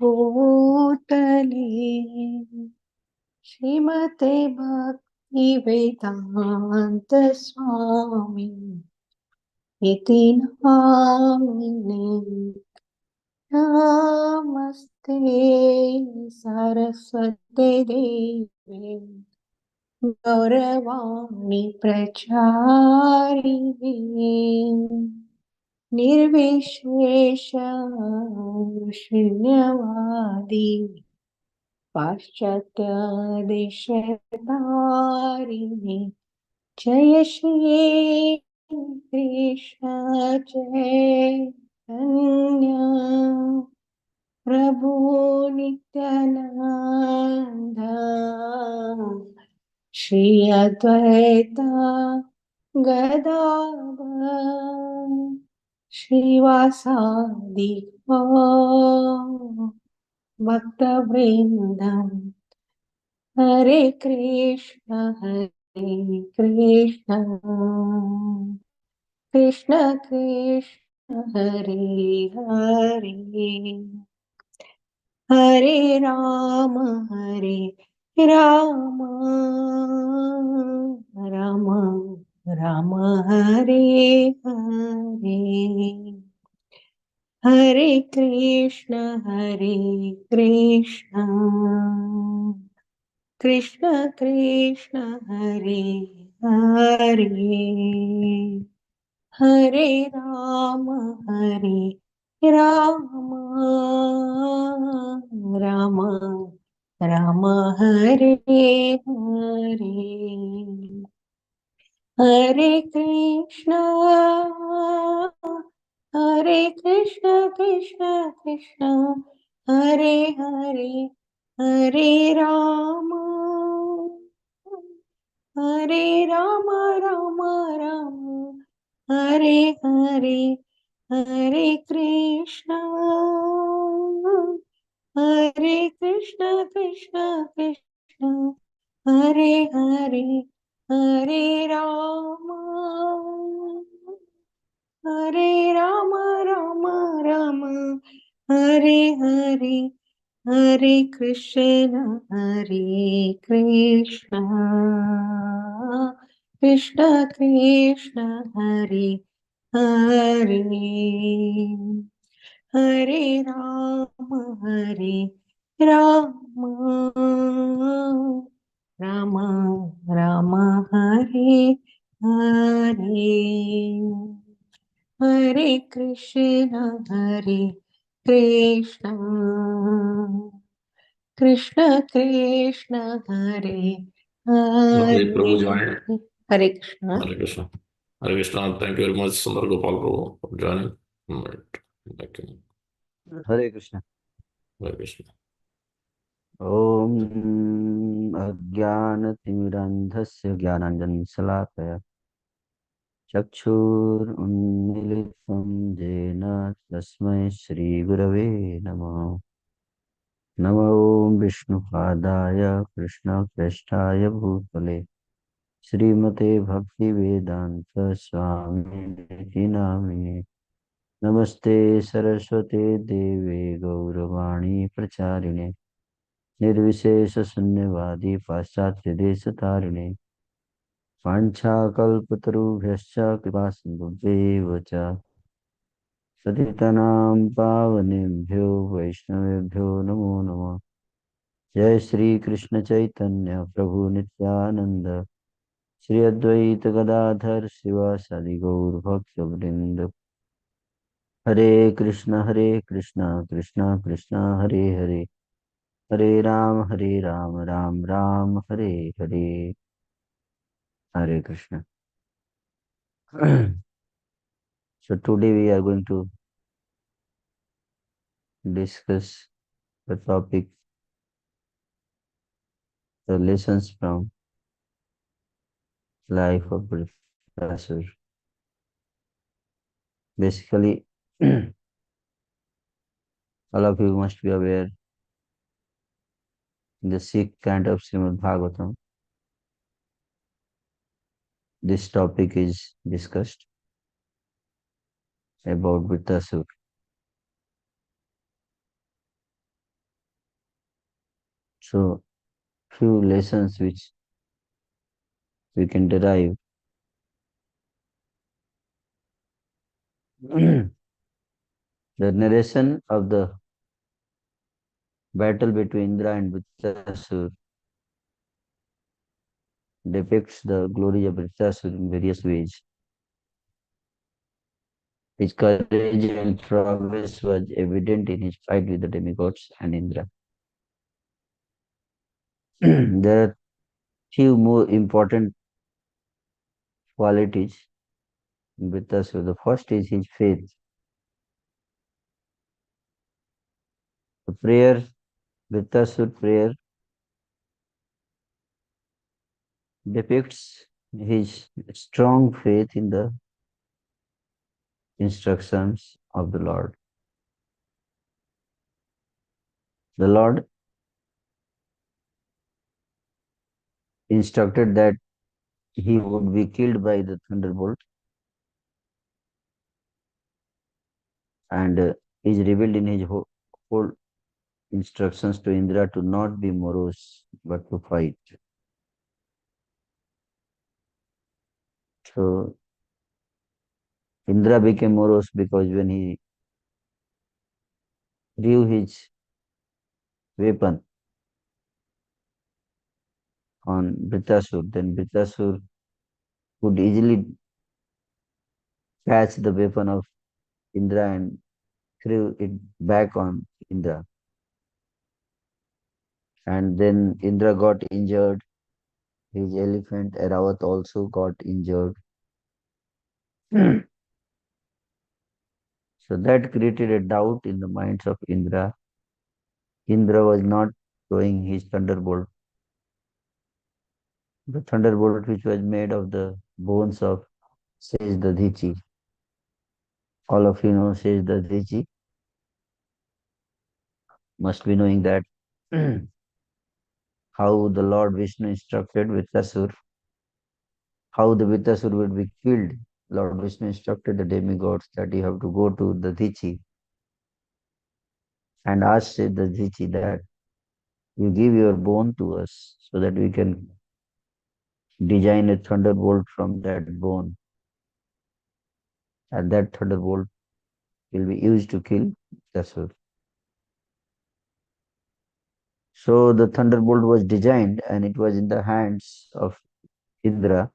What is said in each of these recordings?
भूतले श्रीमते भक्ति वेदांत स्वामी इति नामिने। नमस्ते सरस्वते देवे गौरवाणी प्रचारिणे निर्विशेष शून्यवादी पाश्चात्य देशतारिणे। जय श्री कृष्ण चैतन्य प्रभु नित्यानंद श्री अद्वैता गदाधर श्रीवासादि भक्तवृंदम। हरे कृष्ण कृष्ण कृष्ण हरे हरे हरे राम राम राम राम हरे हरे हरे कृष्ण कृष्ण कृष्ण हरे हरे हरे राम राम राम हरे हरे हरे कृष्ण कृष्ण कृष्ण हरे हरे हरे राम राम राम हरे हरे हरे कृष्ण कृष्ण कृष्ण हरे हरे हरे राम राम राम हरे हरे हरे कृष्ण कृष्ण कृष्ण हरे हरे हरे राम राम राम राम हरे हरे हरे कृष्ण कृष्ण कृष्ण हरे Lovely Hare Prabhu joined. Hare Krishna. Hare Krishna. Hare Krishna. Thank you very much, Sundar Gopal Prabhu, for joining. Right. Back to you. Hare Krishna. Hare Krishna. ॐ अज्ञानतिमिरान्धस्य ज्ञानाञ्जनशलाकया चक्षुरुन्मीलितं येन तस्मै श्रीगुरवे नमः। नमो विष्णुपादाय कृष्णप्रेष्ठाय भूतले श्रीमते भक्तिवेदान्त स्वामिनिति नामिने। नमस्ते सरस्वते देवे गौरवाणी प्रचारिणे निर्विशेष शून्यवादी पाश्चात्य देश तारिणे वाञ्छाकल्पतरुभ्यश्च कृपा सिन्धुभ्येव च पतितानां पावनेभ्यो वैष्णवेभ्यो नमो नमः। जय श्री कृष्ण चैतन्य प्रभु नित्यानंद श्री अद्वैत गदाधर शिवासादि गौर भक्त वृंद। हरे Krishna Krishna Krishna Hare Hare Hare Ram Ram Ram Hare Hare. Hare Krishna. So today we are going to discuss the topic, the lessons from life of Buddha. Basically, all of you must be aware in the Sikh cant of Srimad Bhagavatam, this topic is discussed about Buddha. So, few lessons which we can derive. The narration of the battle between Indra and Vritrasur depicts the glory of Vritrasur in various ways. His courage and prowess was evident in his fight with the demigods and Indra. There are few more important qualities in Vritrasur. The first is his faith. The prayer, Vritrasur prayer, depicts his strong faith in the instructions of the Lord. The Lord instructed that he would be killed by the thunderbolt, and is revealed in his whole instructions to Indra to not be morose but to fight. So Indra became morose because when he drew his weapon on Britasur, then Britasur could easily catch the weapon of Indra and threw it back on Indra. And then Indra got injured. His elephant Eravat also got injured. So that created a doubt in the minds of Indra. Indra was not showing his thunderbolt. The thunderbolt which was made of the bones of says the Dhichi. All of you know says the Dhichi. Must be knowing that how the Lord Vishnu instructed Vitasur, how the Vitasur would be killed. Lord Vishnu instructed the demigods that you have to go to the Dhichi and ask the Dhichi that you give your bone to us so that we can design a thunderbolt from that bone. And that thunderbolt will be used to kill Vitasur. So the thunderbolt was designed and it was in the hands of Indra,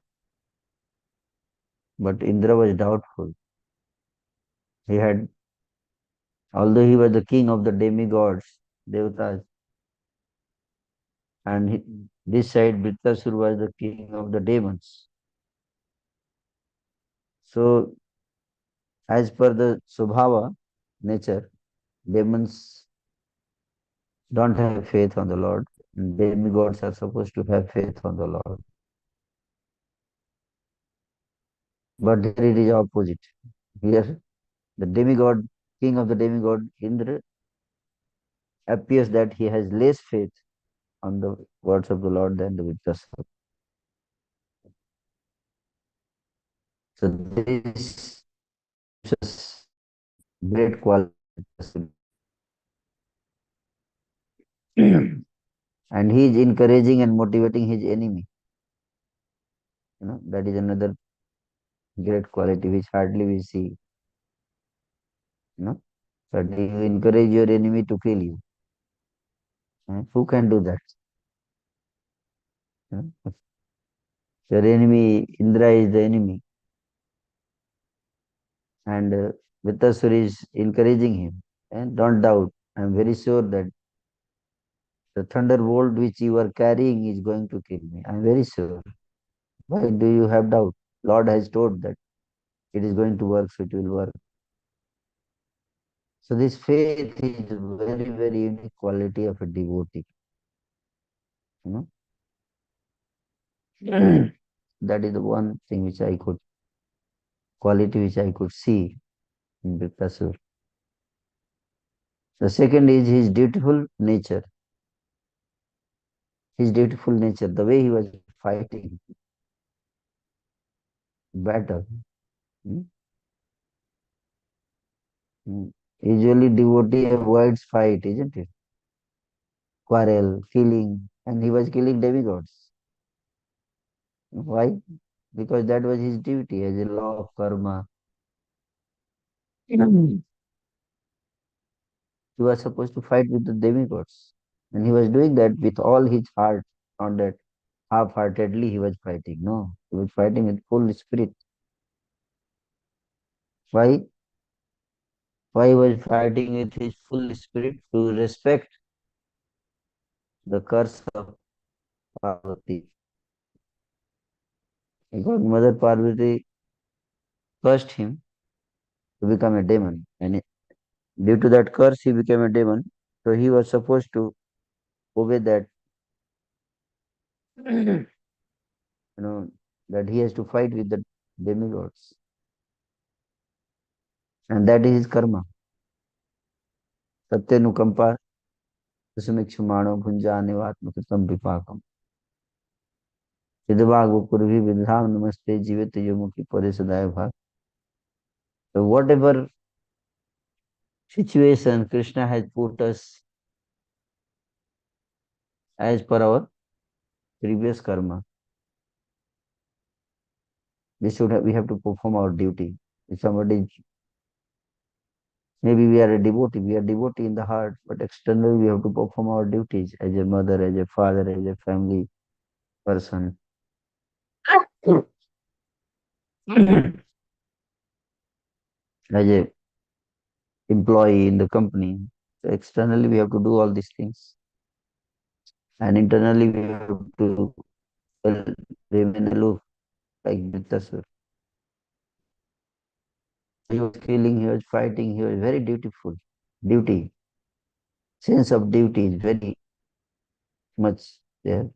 but Indra was doubtful. He had, although he was the king of the demigods, Devatas, and this side Britasur was the king of the demons. So, as per the Subhava nature, demons don't have faith on the Lord, and demigods are supposed to have faith on the Lord. But here it is opposite. Here, the demigod, king of the demigod, Indra, appears that he has less faith on the words of the Lord than the Vitasur. So this is great quality. And he is encouraging and motivating his enemy. That is another great quality which hardly we see. But you encourage your enemy to kill you. Who can do that? Your enemy, Indra is the enemy. And Vitasur is encouraging him. And don't doubt. I am very sure that the thunderbolt which you are carrying is going to kill me. I am very sure. Why do you have doubt? Lord has told that it is going to work, so it will work. So this faith is very, very unique quality of a devotee. That is the one thing quality which I could see in Bhiktasur. The second is his dutiful nature. His dutiful nature, the way he was fighting battle. Hmm? Usually devotee avoids fight, isn't it? quarrel, killing, and he was killing demigods. Why? Because that was his duty as a law of karma. He was supposed to fight with the demigods. And he was doing that with all his heart, not that half-heartedly he was fighting. No, he was fighting with full spirit. Why? Why he was fighting with his full spirit? To respect the curse of Parvati. Because Mother Parvati cursed him to become a demon. And due to that curse, he became a demon. So he was supposed to obey that, know, that he has to fight with the demigods. And that is his karma. Satyanukampa Susamikshumano Bhunjanivatmakritam Vipakam. Siddhavagopurvi Vidham Namaste Jivete Yomuki Parisadaya Bhag. So whatever situation Krishna has put us as per our previous karma, we have to perform our duty. If somebody, maybe we are a devotee, we are devotee in the heart, but externally we have to perform our duties as a mother, as a father, as a family person. As a employee in the company. So externally we have to do all these things. And internally we have to well, remain aloof like Dhritarashtra. He was killing, he was fighting, he was very dutiful. Duty, sense of duty is very much there.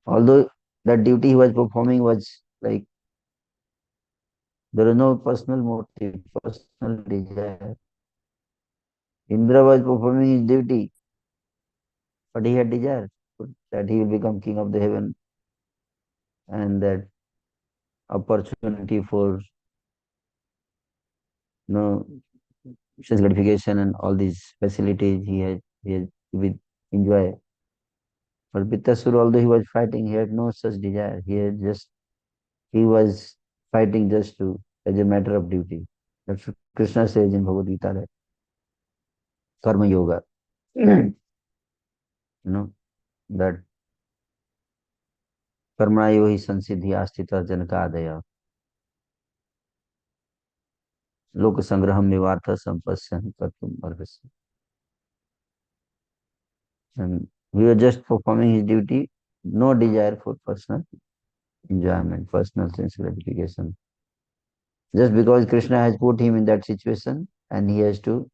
Although that duty he was performing was like there was no personal motive, personal desire. Indra was performing his duty, but he had desire that he will become king of the heaven and that opportunity for know sense gratification and all these facilities he had with enjoy. But Pittasur, although he was fighting, he had no such desire. He was fighting just to as a matter of duty. That's what Krishna says in Bhagavad Gita that karma yoga. That karma yo hi sansiddhi astita janakadaya. Lok sangraham nivartha sampasyan kartum arhasi. And he was just performing his duty, no desire for personal enjoyment, personal sense gratification. Just because Krishna has put him in that situation and he has to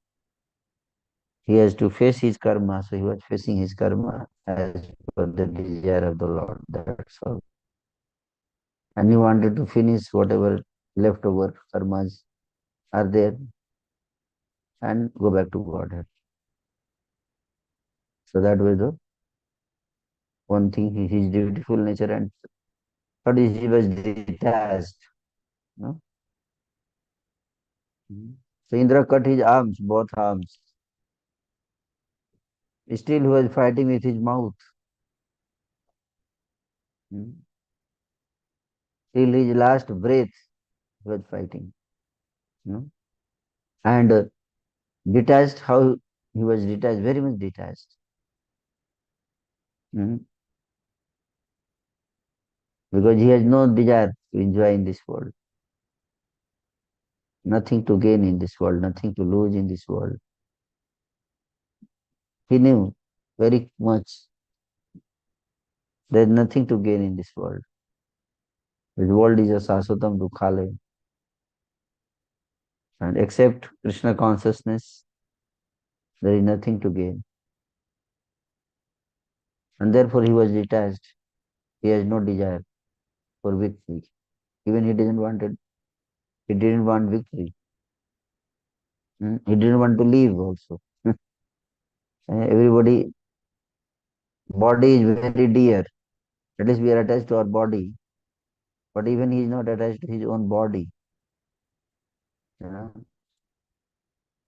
face his karma, so he was facing his karma as per the desire of the Lord. That's all. And he wanted to finish whatever leftover karmas are there and go back to Godhead. So that was the one thing, his dutiful nature, and third is he was detached. No? So Indra cut his arms, both arms. Still he was fighting with his mouth. Till his last breath he was fighting. And detached, how he was detached, very much detached. Because he has no desire to enjoy in this world. Nothing to gain in this world, nothing to lose in this world. He knew very much there is nothing to gain in this world. This world is a sasatam dukhale. And except Krishna consciousness, there is nothing to gain. And therefore he was detached. He has no desire for victory. Even he didn't want victory. He didn't want to leave also. Everybody, body is very dear. At least we are attached to our body. But even he is not attached to his own body. You know?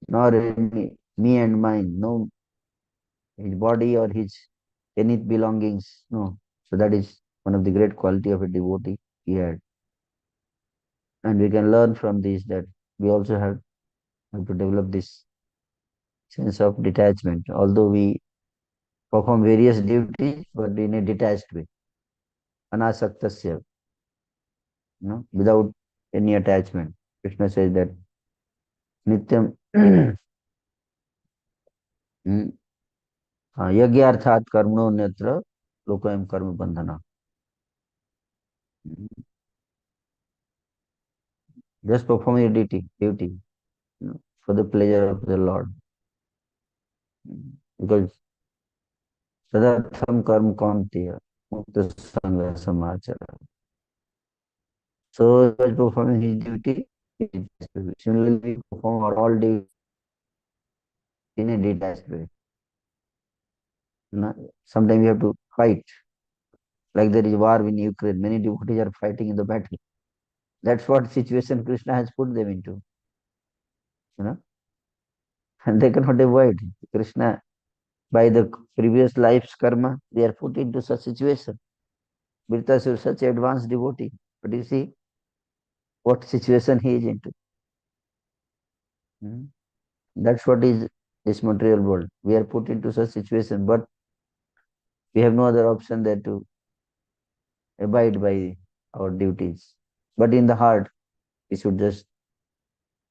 Nor me and mine. No, his body or his any belongings. No. So that is one of the great quality of a devotee he had. And we can learn from this that we also have to develop this sense of detachment. Although we perform various duties, but in a detached way. Anasaktasya, without any attachment. Krishna says that nityam yajnarthat karmano nyatra lokayam karma bandhana. Just perform your duty, for the pleasure of the Lord. Because sadartham karma kaunteya mukta sangha samachara. So while performing his duty, similarly we perform our all duty in a detached way. Sometimes we have to fight. Like there is war in Ukraine, many devotees are fighting in the battle. That's what situation Krishna has put them into. You know, and they cannot avoid. Krishna, by the previous life's karma, they are put into such situation. Virtasur is such advanced devotee. But you see what situation he is into. Hmm? That's what is this material world. We are put into such situation, but we have no other option than to abide by our duties. But in the heart, we should just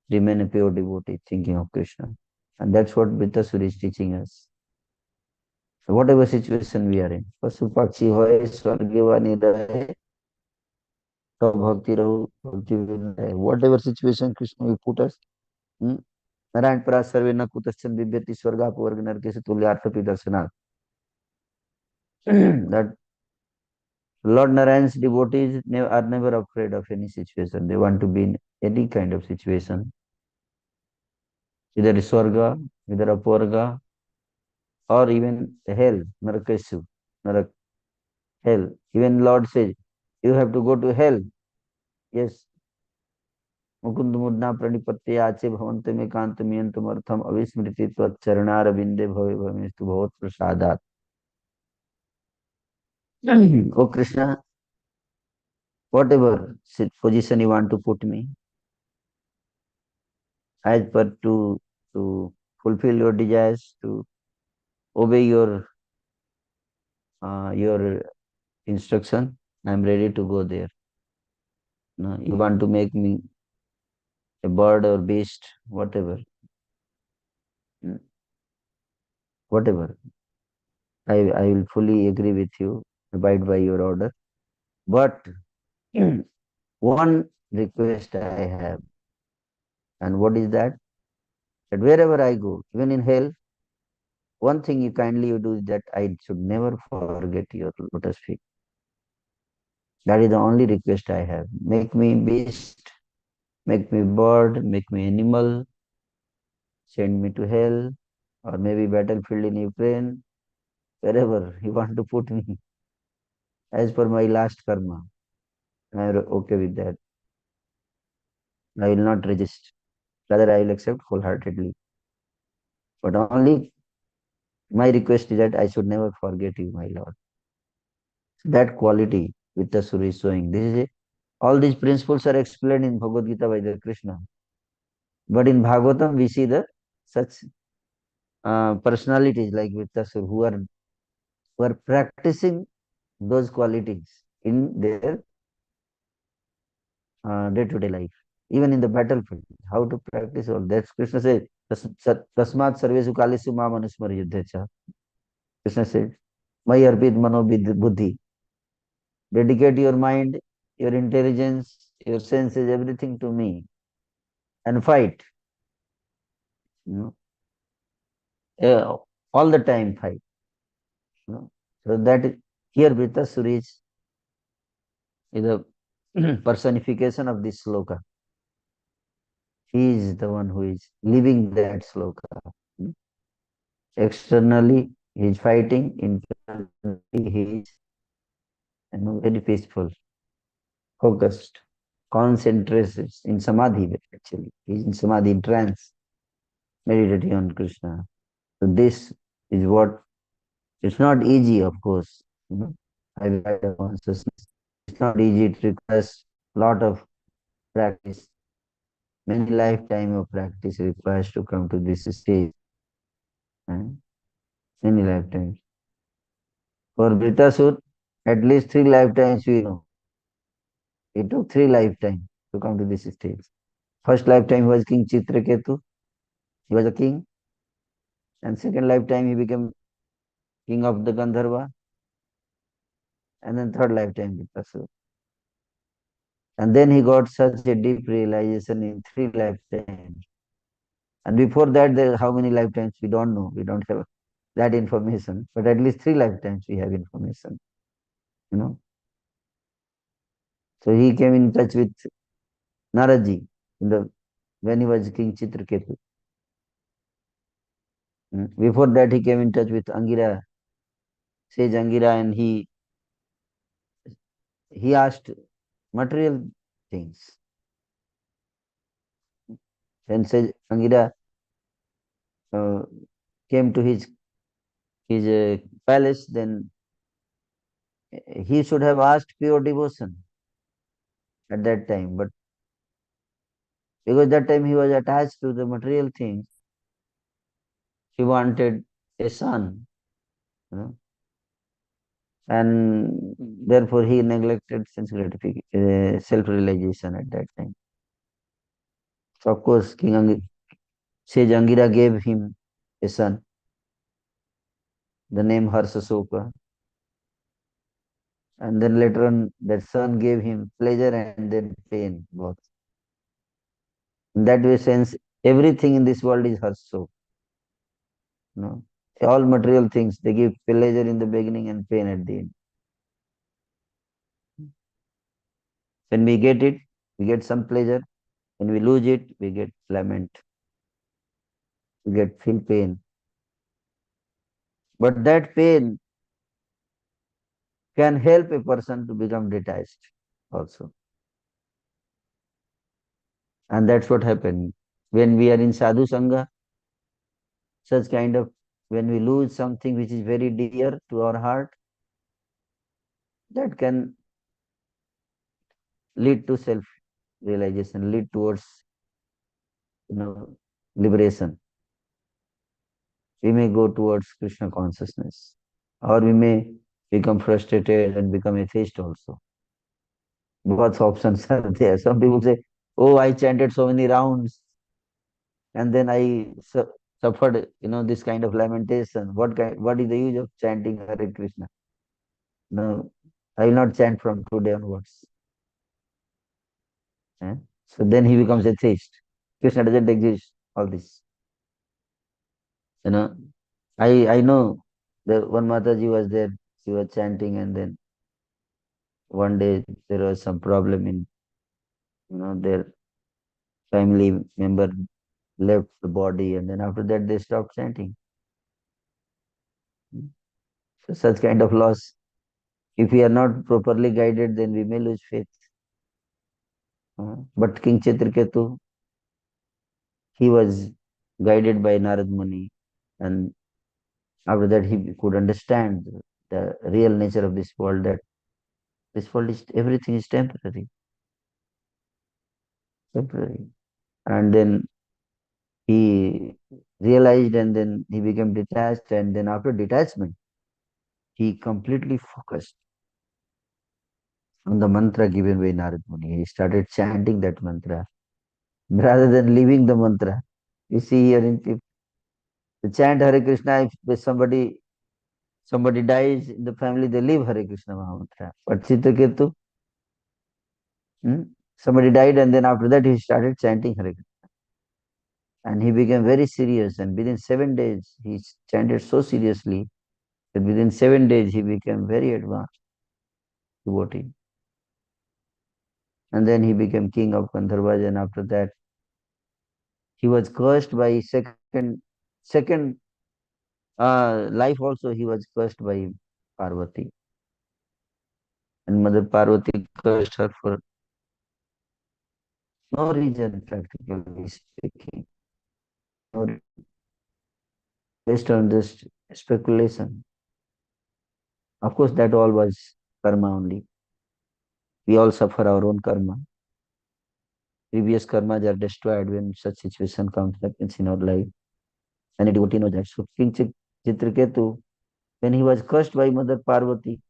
remain a pure devotee, thinking of Krishna. And that's what Vittasuri is teaching us. So whatever situation we are in, Pasu Pakshi hoye, Swargevani rahe, तो भक्ति रहो भक्ति win रहे. Whatever situation Krishna will put us, Narayan परा सर्वे न कुतश्चन बिभ्यति स्वर्गापवर्ग नरकेश तुल्यार्थपि दर्शनात्. That Lord Narayan's devotees are never afraid of any situation. They want to be in any kind of situation, either Swarga, either Apvarga, or even hell, Narakeshu, Narak, hell. Even Lord says, you have to go to hell. Yes. Mukund Munna प्रणिपत्ति आचे भवंत में कांत मियंतम अर्थम अविस्मृति त्वच्चरणार बिंदे भवे भवेस्तु भवत प्रसादात. Oh Krishna, whatever position you want to put me, as per to fulfill your desires, to obey your instruction, I am ready to go there. No, you want to make me a bird or beast, whatever, whatever. I will fully agree with you, abide by your order. But one request I have, and what is that? That wherever I go, even in hell, one thing you kindly do is that I should never forget your lotus feet. That is the only request I have. Make me beast, make me bird, make me animal, send me to hell, or maybe battlefield in Ukraine, wherever you want to put me, as per my last karma. I am okay with that. I will not resist. Rather, I will accept wholeheartedly. But only my request is that I should never forget you, my Lord. That quality with the Suri is showing. All these principles are explained in Bhagavad Gita by the Krishna. But in Bhagavatam, we see the such personalities like Vittasur who are practicing those qualities in their day-to-day life, even in the battlefield. How to practice all that? Krishna says, "Tasmat sarvesu kalesu mam anusmar yuddhecha." Krishna says, "Maya arpit mano buddhi." Dedicate your mind, your intelligence, your senses, everything to me, and fight. You know, all the time fight. You know. So that here Vritasuri is the personification of this sloka. He is the one who is living that sloka. Externally, he is fighting. Internally, he is very peaceful, focused, concentrated in samadhi. Actually, he is in samadhi, in trance, meditating on Krishna. So this is what It's not easy, of course. Higher consciousness. It's not easy. It requires a lot of practice. Many lifetime of practice requires to come to this stage. And many lifetimes. For Britasur, at least 3 lifetimes we know. It took 3 lifetimes to come to this stage. First lifetime he was King Chitraketu. He was a king. And second lifetime he became king of the Gandharva. And then third lifetime Britasur. And then he got such a deep realization in 3 lifetimes. And before that, how many lifetimes we don't know. We don't have that information. But at least 3 lifetimes we have information. You know. So he came in touch with Naraji when he was King Chitraketu. Before that, he came in touch with Angira, sage Angira, and he asked material things. When sage Angira uh, came to his palace, then he should have asked pure devotion at that time. But because that time he was attached to the material things, he wanted a son, you know, and therefore he neglected self-realization at that time. So of course, Sage Angira gave him a son, the name Harsasoka, and then later on that son gave him pleasure and then pain both. In that way, sense everything in this world is Harsasoka. You know, all material things they give pleasure in the beginning and pain at the end. When we get it, we get some pleasure. When we lose it, we get lament. We feel pain. But that pain can help a person to become detached also. And that's what happened. When we are in sadhu sangha, such kind of, when we lose something which is very dear to our heart, that can lead to self realization, lead towards liberation. We may go towards Krishna consciousness, or we may become frustrated and become atheist also. Both options are there. Some people say, "Oh, I chanted so many rounds, and then I suffered, this kind of lamentation. What is the use of chanting Hare Krishna? No, I will not chant from today onwards." Eh? So then he becomes atheist. Krishna doesn't exist. All this, you know. I know the one Mataji was there. She was chanting, and then one day there was some problem in, their family member left the body, and then after that they stopped chanting. So such kind of loss, if we are not properly guided, then we may lose faith. But King Chitraketu, he was guided by Narad Muni, and after that he could understand the real nature of this world, that this world is, everything is temporary. Temporary. And then he realized, and then he became detached, and then after detachment, he completely focused on the mantra given by Narad Muni. He started chanting that mantra rather than leaving the mantra. You see here in the chant Hare Krishna, if somebody dies in the family, they leave Hare Krishna mantra. But Chitraketu, somebody died, and then after that he started chanting Hare Krishna. And he became very serious, and within 7 days he chanted so seriously that within 7 days he became very advanced devotee. And then he became king of Gandharvas, and after that he was cursed by second life also. He was cursed by Parvati, and Mother Parvati cursed her for no reason, practically speaking, no, based on this speculation. Of course, that all was karma only. We all suffer our own karma. Previous karmas are destroyed when such situation comes happens in our life. And a devotee knows that. So King Chitraketu, when he was cursed by Mother Parvati,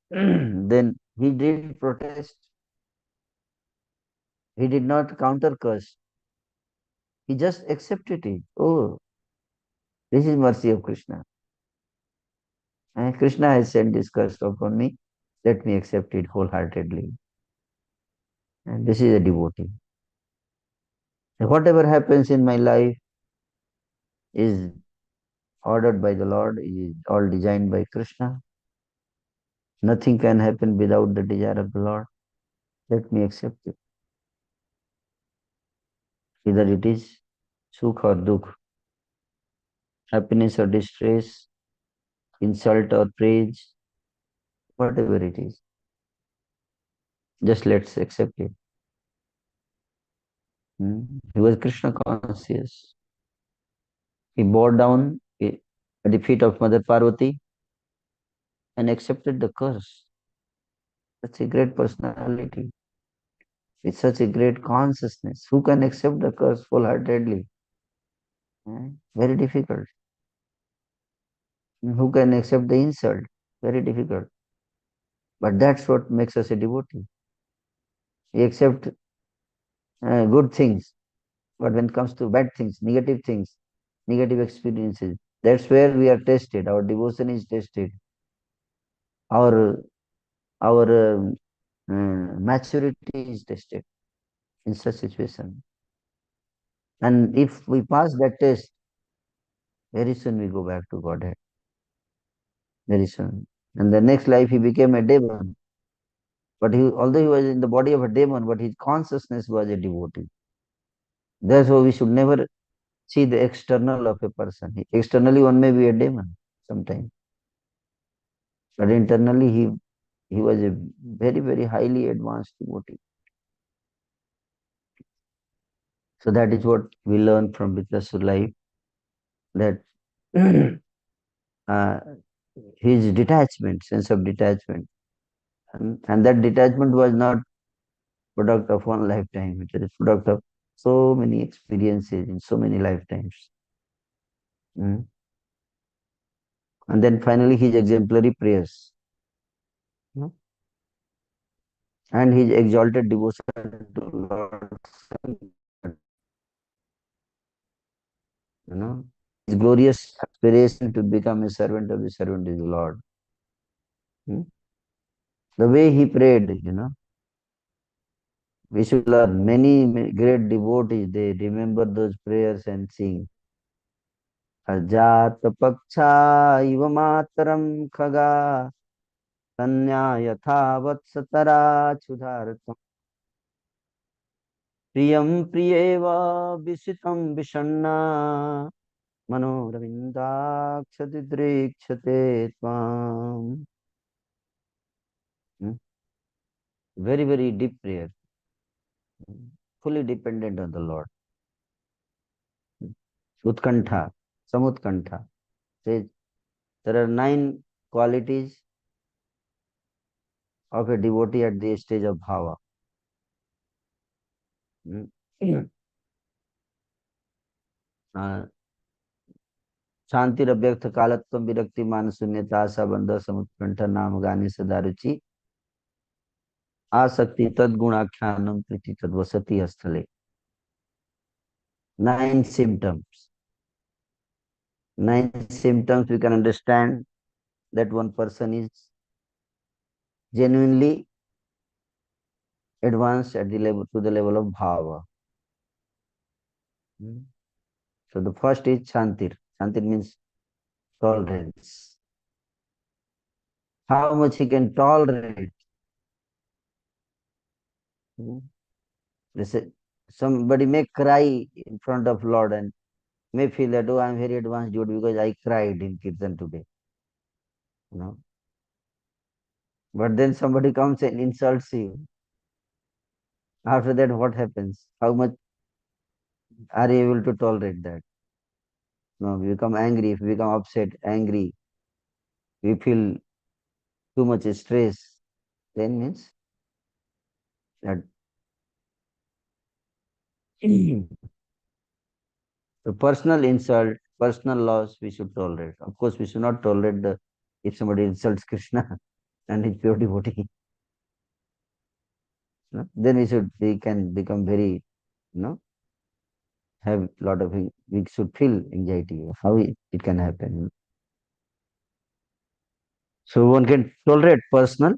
then he did protest. He did not counter curse. He just accepted it. Oh, this is mercy of Krishna. And Krishna has sent this curse upon me. Let me accept it wholeheartedly. And this is a devotee. And whatever happens in my life is ordered by the Lord, is all designed by Krishna. Nothing can happen without the desire of the Lord. Let me accept it. Either it is sukh or dukh, happiness or distress, insult or praise, whatever it is. Just let's accept it. He was Krishna conscious. He bowed down at the feet of Mother Parvati and accepted the curse. Such a great personality with such a great consciousness. Who can accept the curse wholeheartedly? Very difficult. Who can accept the insult? Very difficult. But that's what makes us a devotee. We accept good things, but when it comes to bad things, negative experiences, that's where we are tested. Our devotion is tested. Our maturity is tested in such situation. And if we pass that test, very soon we go back to Godhead. Very soon. And the next life he became a demon. But although he was in the body of a demon, but his consciousness was a devotee. That's why we should never see the external of a person. Externally, one may be a demon sometimes, but internally, he was a very, very highly advanced devotee. So that is what we learn from Vitrasur life, that uh, his detachment, sense of detachment, and that detachment was not product of one lifetime. It is a product of so many experiences in so many lifetimes. Mm. And then finally, his exemplary prayers, you and his exalted devotion to Lord, you know, his glorious aspiration to become a servant of the servant is the Lord. Hmm? The way he prayed, we should learn. Many great devotees, they remember those prayers and sing. Ajat paksha iva mataram khaga sanya yatha vatsatara chudhartam priyam priyeva visitam vishanna मनोरविन्दाक्षति दृक्षते त्वाम्. Very, very deep prayer. Fully dependent on the Lord. Utkantha, Samutkantha. Says there are 9 qualities of a devotee at the stage of bhava. शांतिरव्यक्त कालत्वम विरक्ति मान शून्यता सबंध समुत्कंठ नाम गाने सदा रुचि आसक्ति तद्गुणाख्यानम प्रीति तद्वसति स्थले. 9 symptoms. 9 symptoms we can understand that one person is genuinely advanced at the level to the level of bhava. So the first is chantir. Chantir means tolerance. How much he can tolerate. Somebody may cry in front of Lord and may feel that, oh, I am very advanced dude because I cried in Kirtan today. But then somebody comes and insults you. After that, what happens? How much are you able to tolerate that? No, we become angry. If we become upset, angry, we feel too much stress, then means that the personal insult, personal loss, we should tolerate. Of course, we should not tolerate the if somebody insults Krishna and his pure devotee. No? Then we can become very, you know, have lot of, we should feel anxiety. How it can happen. You know? So one can tolerate personal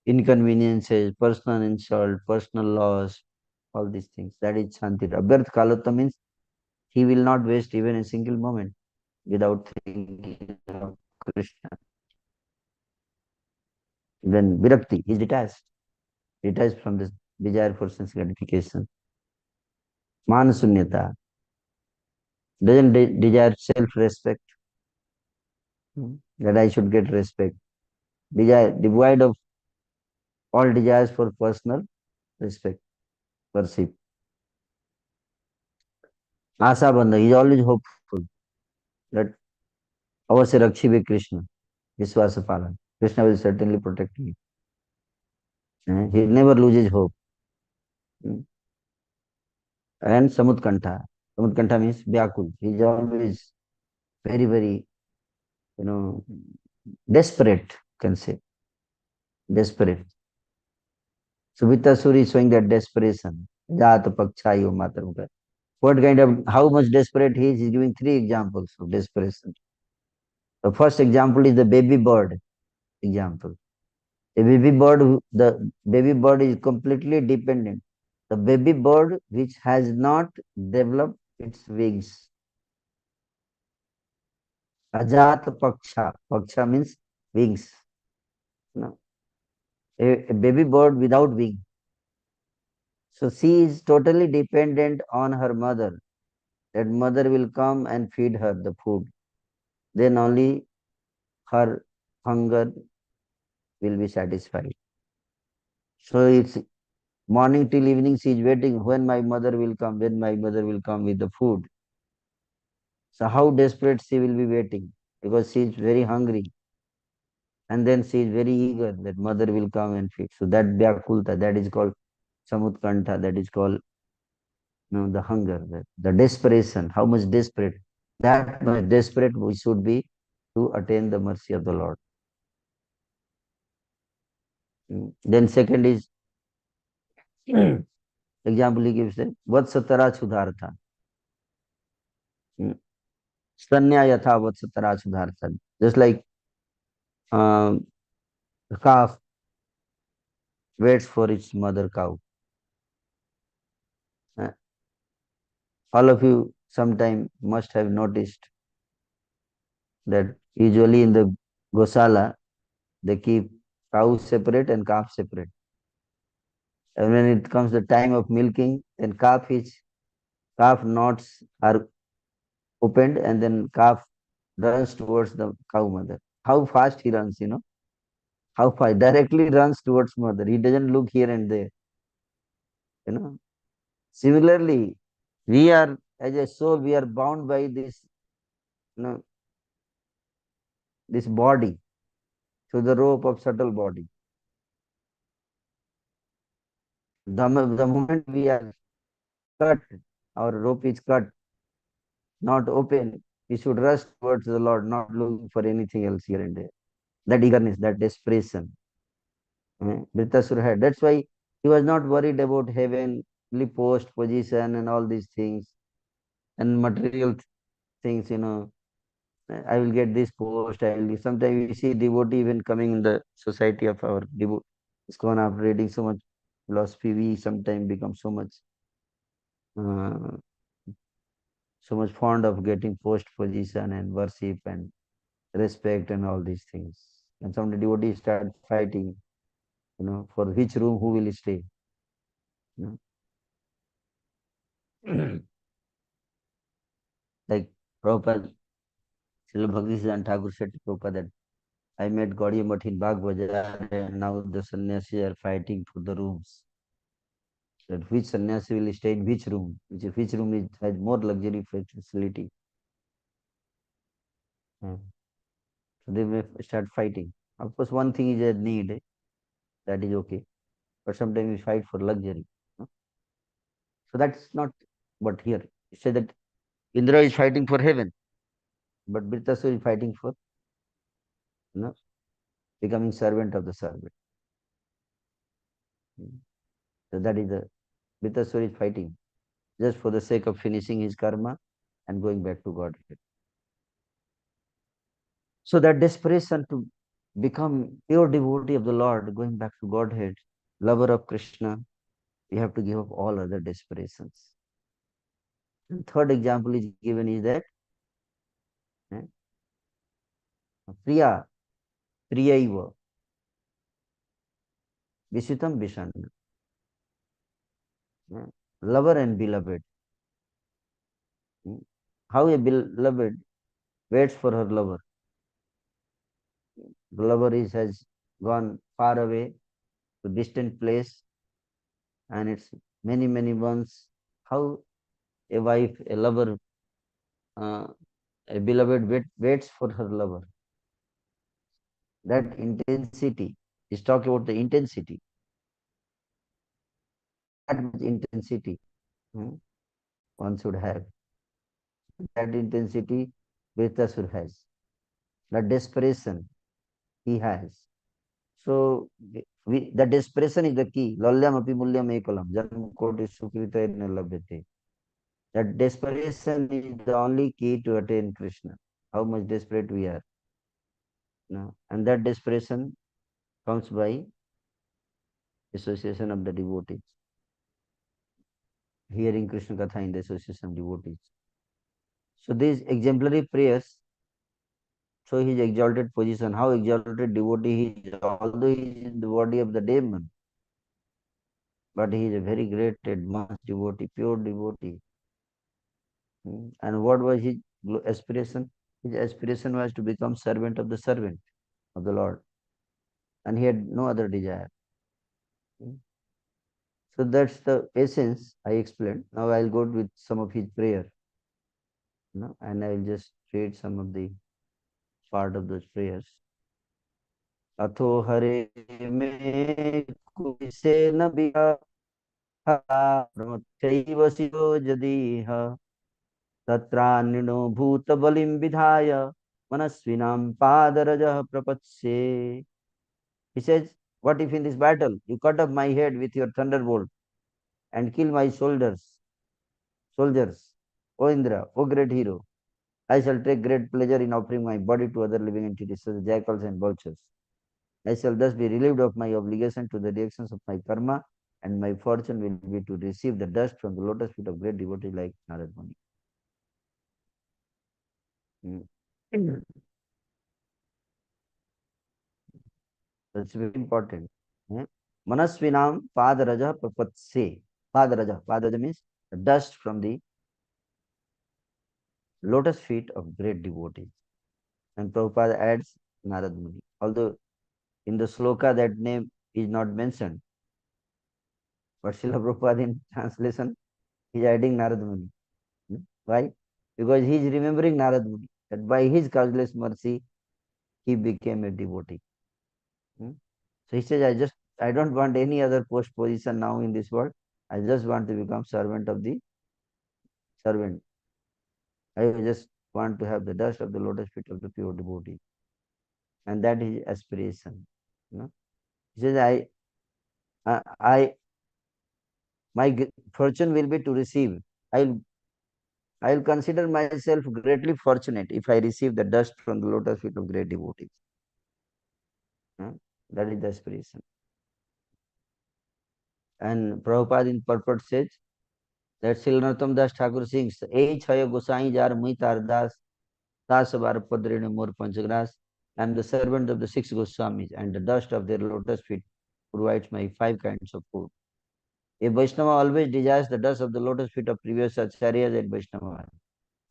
inconveniences, personal insult, personal loss, all these things. That is Shanti. Abhyarth Kalutta means he will not waste even a single moment without thinking of Krishna. Then Virakti, he is detached from this desire for sense gratification. Manasunyata, doesn't desire self-respect, that I should get respect. Desire, devoid of all desires for personal respect, worship. Asa Bandha, he is always hopeful that Avasya Rakshive Krishna, Viswasa Palan. Krishna will certainly protect me. He never loses hope. And Samutkantha. Samutkantha means Vyakul. He is always very, very, you know, desperate, can say. Desperate. So Vittasuri is showing that desperation. Jata Pakchayo Matarmuka. What kind of, how much desperate he is, he's giving three examples of desperation. The first example is the baby bird example. The baby bird is completely dependent. The baby bird which has not developed its wings. Ajat Paksha. Paksha means wings. No. A baby bird without wing. So she is totally dependent on her mother. That mother will come and feed her the food. Then only her hunger will be satisfied. So it's morning till evening she is waiting when my mother will come, when my mother will come with the food. So how desperate she will be waiting because she is very hungry. And then she is very eager that mother will come and feed. So that Vyakulta, that is called Samutkantha, that is called, you know, the hunger, the desperation, how much desperate. That much desperate we should be to attain the mercy of the Lord. Then second is example he gives them, Vatsatara Sudhartha. Stanya Yatha Vatsatara Sudhartha. Just like the calf waits for its mother cow. Uh, all of you sometime must have noticed that usually in the Gosala, they keep cows separate and calf separate. And when it comes the time of milking, then calf knots are opened and then calf runs towards the cow mother. How fast he runs, you know? How fast? Directly runs towards mother. He doesn't look here and there, you know? Similarly, we are, as a soul, we are bound by this, you know, this body through the rope of subtle body. The moment we are cut, our rope is cut, not open, we should rush towards the Lord, not looking for anything else here and there. That eagerness, that desperation. Vritasura had. That's why he was not worried about heavenly post, position, and all these things, and material things, you know. I will get this post. I will. Sometimes we see devotee even coming in the society of our devotee. It's gone after reading so much philosophy. We sometimes become uh, so much fond of getting post position and worship and respect and all these things. And some devotees start fighting, you know, for which room who will stay. You know? Like Prabhupada, Srila Bhaktisiddhanta Thakur said to Prabhupada that I met Gaudiya Math in Bagh Bazaar and now the sannyasis are fighting for the rooms. That which sannyasi will stay in which room, which room has more luxury facility. So they may start fighting. Of course, one thing is a need, that is okay. But sometimes we fight for luxury. No? So that's not what here. It says that Indra is fighting for heaven, but Britasura is fighting for, you know, becoming servant of the servant. So that is the Britasura is fighting just for the sake of finishing his karma and going back to Godhead. So that desperation to become pure devotee of the Lord, going back to Godhead, lover of Krishna, you have to give up all other desperations. And third example is given is that eh, Priya, Priyaiva, Visitam Vishanna, lover and beloved. How a beloved waits for her lover. The lover has gone far away to distant place, and it's many, many months. How a wife, a lover, uh, a beloved waits for her lover. That intensity is talking about the intensity. That much intensity one should have. That intensity Vritasur has. That desperation he has. So the desperation is the key. Lalyam api mulyam ekalam. Janam koti sukrita labhyate. That desperation is the only key to attain Krishna. How much desperate we are. No? And that desperation comes by association of the devotees. Hearing Krishna Katha in the association of devotees. So these exemplary prayers show his exalted position, how exalted devotee he is, although he is in the body of the demon. But he is a very great advanced devotee, pure devotee. And what was his aspiration? His aspiration was to become servant of the Lord. And he had no other desire. So that's the essence I explained. Now I'll go with some of his prayer. And I'll just read some of the part of those prayers. अथो हरे में कुसे न प्रमथैव शिरो यदीह तत्रान्निनो भूतबलिं विधाय मनस्विनां पादरजः प्रपत्स्ये. He says, what if in this battle you cut off my head with your thunderbolt and kill my soldiers, O Indra, O great hero? I shall take great pleasure in offering my body to other living entities such as jackals and vultures. I shall thus be relieved of my obligation to the reactions of my karma, and my fortune will be to receive the dust from the lotus feet of great devotees like Narad Muni. That's very important. Manasvinam Padaraja Prapatse. Padaraja means the dust from the lotus feet of great devotees. And Prabhupada adds Narad Muni. Although in the sloka that name is not mentioned, but Srila Prabhupada in translation is adding Narad Muni. Why? Because he is remembering Narad Muni, that by his causeless mercy he became a devotee. So he says, I don't want any other post position now in this world. I just want to become servant of the servant. I just want to have the dust of the lotus feet of the pure devotee. And that is aspiration. He says, my fortune will be to receive. I'll consider myself greatly fortunate if I receive the dust from the lotus feet of great devotees. That is the aspiration. And Prabhupada in purport says that Srila Narottam Das Thakur sings, Ei Chaya Gosai Jar Muitar Das, Tasavar Padrine Mor Panchagras. I am the servant of the 6 Goswamis, and the dust of their lotus feet provides my 5 kinds of food. A Vaishnava always desires the dust of the lotus feet of previous acharyas and Vaishnavas.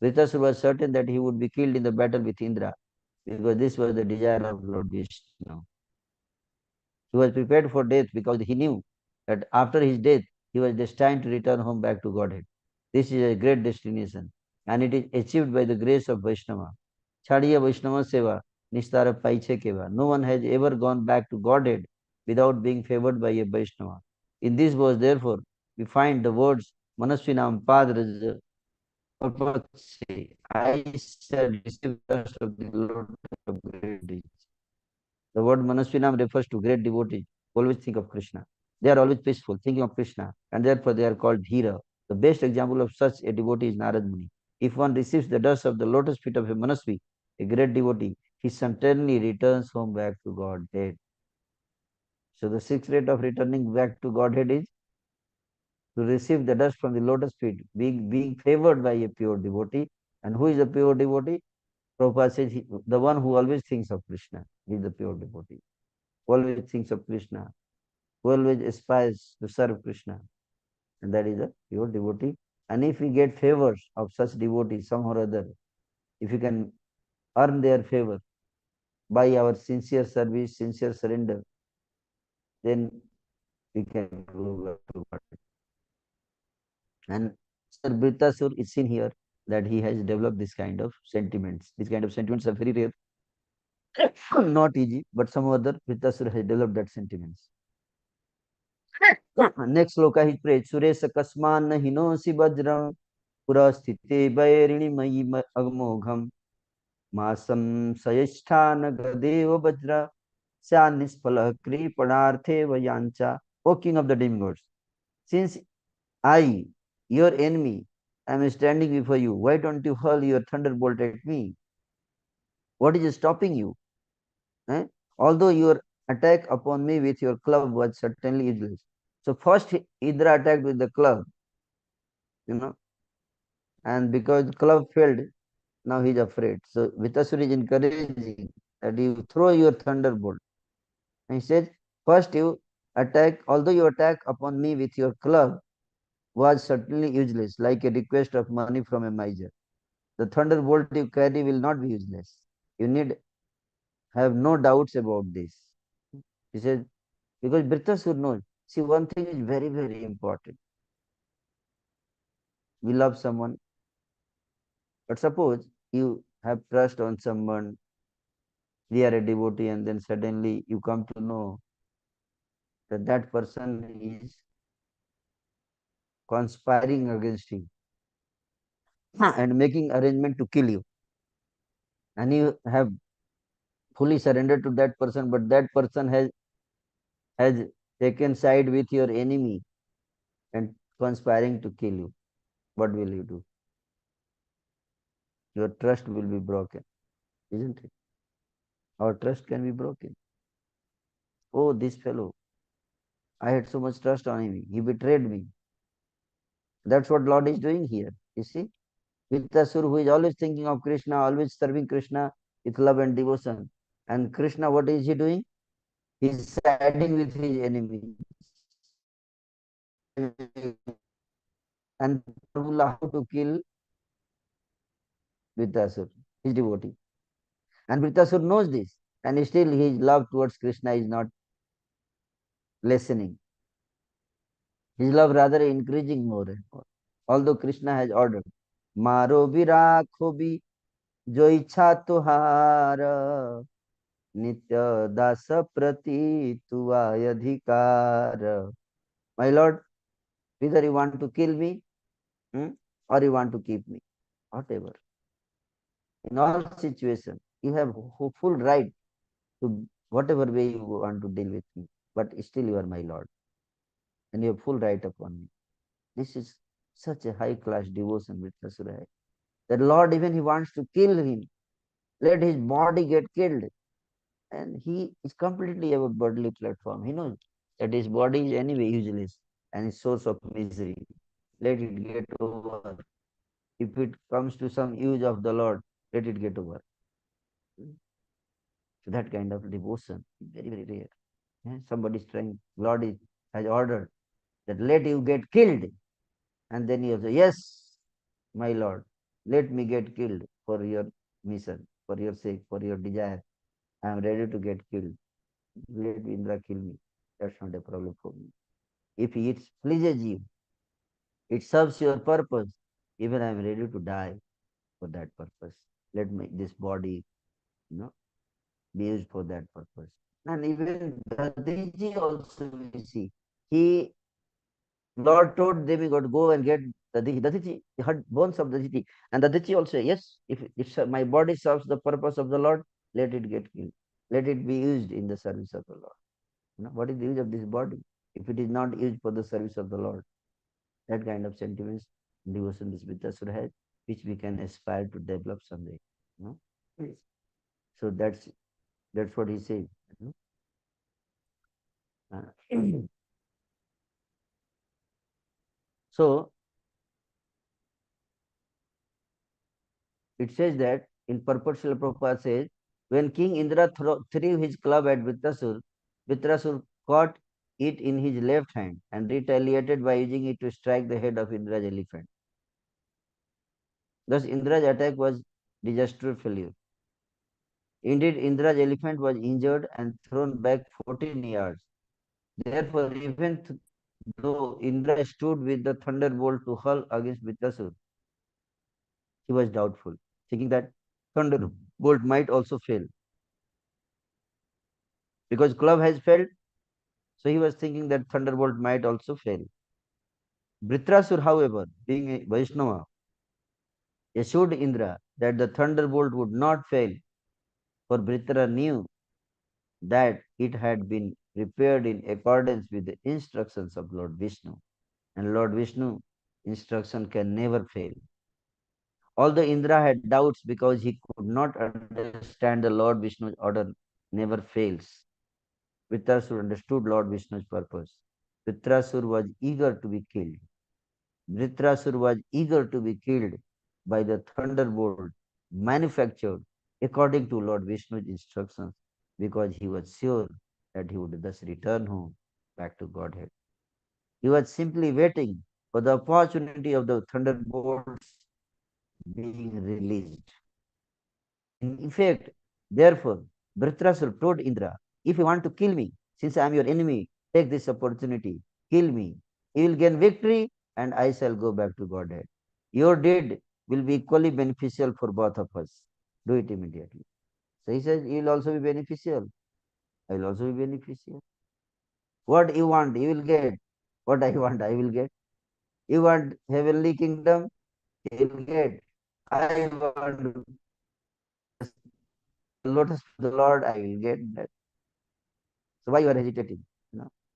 Vritasura was certain that he would be killed in the battle with Indra, because this was the desire of Lord Vishnu. He was prepared for death because he knew that after his death, he was destined to return home back to Godhead. This is a great destination, and it is achieved by the grace of Vaishnava. Chadiya Vaishnava Seva Nishtara Paiche Keva. No one has ever gone back to Godhead without being favored by a Vaishnava. In this verse, therefore, we find the words Manasvinam Padraja Papatse. I shall receive the dust of the Lord of great deeds. The word Manasvinam refers to great devotees who always think of Krishna. They are always peaceful, thinking of Krishna, and therefore they are called Dhira. The best example of such a devotee is Narad Muni. If one receives the dust of the lotus feet of a Manasvi, a great devotee, he certainly returns home back to Godhead. So the sixth rate of returning back to Godhead is to receive the dust from the lotus feet, being favored by a pure devotee. And who is a pure devotee? Prabhupada says the one who always thinks of Krishna is the pure devotee. Who always thinks of Krishna, who always aspires to serve Krishna, and that is a pure devotee. And if we get favors of such devotees somehow or other, if we can earn their favor by our sincere service, sincere surrender, then we can go back to God. And Sir Britasur is seen here that he has developed this kind of sentiments. These kind of sentiments are very rare, not easy, but some other Britasur has developed that sentiments. Next sloka he prays, Suresh Kasman Hinosi Vajram Purasthite Bairini Mayi Agmogham Masam Sayisthana Gadeva Vajra Sanispala Kripanarthe Vayancha. O King of the demigods, since I, your enemy, am standing before you, why don't you hurl your thunderbolt at me? What is stopping you? Eh? Although your attack upon me with your club was certainly useless. So first Indra attacked with the club, you know, and because the club failed, now he is afraid. So Vitasur is encouraging that you throw your thunderbolt. And he says, first you attack, although you attack upon me with your club was certainly useless, like a request of money from a miser. The thunderbolt you carry will not be useless. You need have no doubts about this. He says, because Britasur knows. See, one thing is very, very important. We love someone, but suppose you have trust on someone, we are a devotee, and then suddenly you come to know that that person is conspiring against you and making arrangement to kill you. And you have fully surrendered to that person, but that person has taken side with your enemy and conspiring to kill you. What will you do? Your trust will be broken, isn't it? Our trust can be broken. Oh, this fellow, I had so much trust on him. He betrayed me. That's what Lord is doing here. You see? Vitasur, who is always thinking of Krishna, always serving Krishna with love and devotion. And Krishna, what is he doing? He is siding with his enemy. And Prabhupada how to kill Vitasur, his devotee. And Vritasur knows this. And still his love towards Krishna is not lessening. His love rather increasing more and more. Although Krishna has ordered, Maro virakho bhi jo ichha tuhara nitya dasa prati tuva adhikar. My Lord, whether you want to kill me or you want to keep me, whatever. In all situations, you have full right to whatever way you want to deal with me, but still you are my Lord, and you have full right upon me. This is such a high class devotion with Asura. That Lord, even he wants to kill him, let his body get killed, and he is completely above bodily platform. He knows that his body is anyway useless and is source of misery. Let it get over. If it comes to some use of the Lord, let it get over. So that kind of devotion is very, very rare. Somebody is trying, Lord has ordered that let you get killed. And then you say, yes, my Lord, let me get killed for your mission, for your sake, for your desire. I am ready to get killed. Let Indra kill me. That's not a problem for me. If it pleases you, it serves your purpose, even I am ready to die for that purpose. Let me this body, you know, be used for that purpose. And even Dadiji also we see, he Lord told demigod, go and get Dadiji. Dadiji had bones of Dadiji. And Dadiji also, yes, if my body serves the purpose of the Lord, let it get killed. Let it be used in the service of the Lord. What is the use of this body if it is not used for the service of the Lord? That kind of sentiments, devotion this Vidyasura has, which we can aspire to develop someday. You know? Yes. So that's what he says. You know? So it says that in purport Srila Prabhupada says, when King Indra threw his club at Vitrasur, Vitrasur caught it in his left hand and retaliated by using it to strike the head of Indra's elephant. Thus Indra's attack was disastrous failure. Indeed, Indra's elephant was injured and thrown back 14 yards. Therefore, even though Indra stood with the thunderbolt to hurl against Vitrasur, he was doubtful, thinking that thunderbolt might also fail. Because club has failed, so he was thinking that thunderbolt might also fail. Britrasur, however, being a Vaishnava, assured Indra that the thunderbolt would not fail, for Britra knew that it had been prepared in accordance with the instructions of Lord Vishnu. And Lord Vishnu instruction can never fail. Although Indra had doubts because he could not understand the Lord Vishnu's order never fails. Vitrasur understood Lord Vishnu's purpose. Vitrasur was eager to be killed. Vritrasur was eager to be killed by the thunderbolt manufactured according to Lord Vishnu's instructions because he was sure that he would thus return home back to Godhead. He was simply waiting for the opportunity of the thunderbolts being released. In effect, therefore, Vritrasur told Indra, if you want to kill me, since I am your enemy, take this opportunity, kill me. You will gain victory, and I shall go back to Godhead. Your deed will be equally beneficial for both of us. Do it immediately. So he says, you will also be beneficial. I will also be beneficial. What you want, you will get. What I want, I will get. You want heavenly kingdom, you will get. I want lotus of the Lord, I will get that. So why you are hesitating?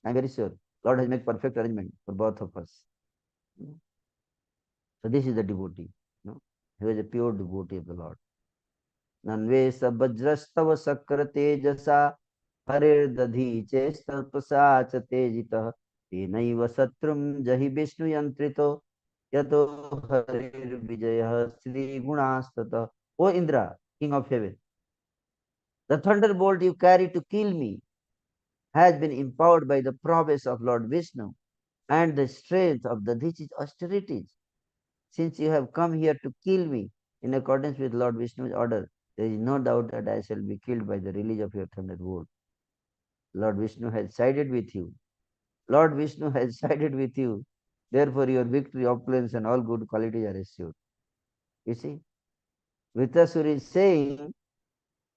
I'm very sure Lord has made perfect arrangement for both of us. So this is the devotee. He was a pure devotee of the Lord. Nanve sabajrastav sakra tejasa harir dadhi chestalpasa cha tejita tenaiva satrum jahi vishnu yantrito yato harir vijaya sri gunastata. O Indra, king of heaven, the thunderbolt you carry to kill me has been empowered by the prowess of Lord Vishnu and the strength of the Dadichi's austerities. Since you have come here to kill me in accordance with Lord Vishnu's order, there is no doubt that I shall be killed by the release of your thunderbolt. Lord Vishnu has sided with you. Lord Vishnu has sided with you. Therefore, your victory, opulence, and all good qualities are assured. You see, Vitasur is saying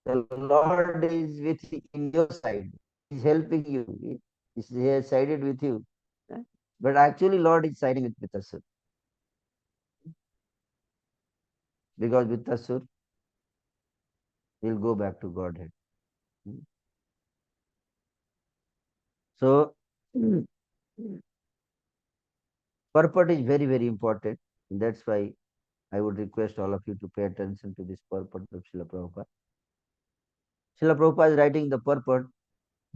the Lord is with in your side. He is helping you. He has sided with you. But actually, Lord is siding with Vitasur. Because Vitasur will go back to Godhead. So, purport is very, very important. That's why I would request all of you to pay attention to this purport of Srila Prabhupada. Srila Prabhupada is writing the purport.